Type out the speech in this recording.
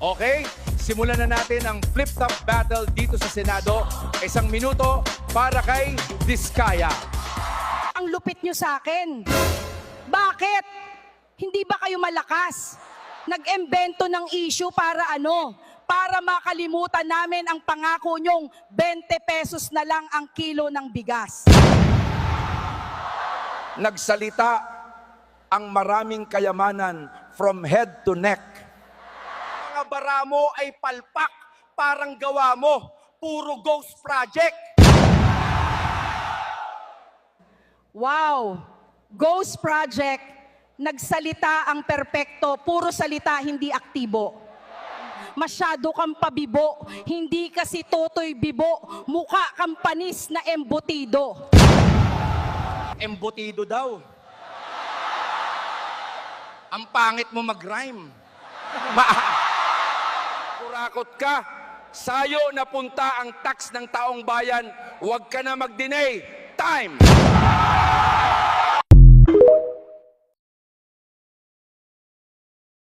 Okay, simulan na natin ang flip-top battle dito sa Senado. 1 minuto para kay Diskaya. Ang lupit nyo sa akin. Bakit? Hindi ba kayo malakas? Nag-embento ng issue para ano? Para makalimutan namin ang pangako nyong 20 pesos na lang ang kilo ng bigas. Nagsalita ang maraming kayamanan from head to neck. Mga bara mo ay palpak, parang gawa mo, puro ghost project. Wow! Ghost Project, nagsalita ang perpekto, puro salita, hindi aktibo. Masyado kang pabibo, hindi kasi totoy bibo, mukha kang panis na embutido. Embutido daw. Ang pangit mo mag-rhyme. Kurakot ka. Sayo na punta ang tax ng taong bayan. Huwag ka na mag-delay. Time!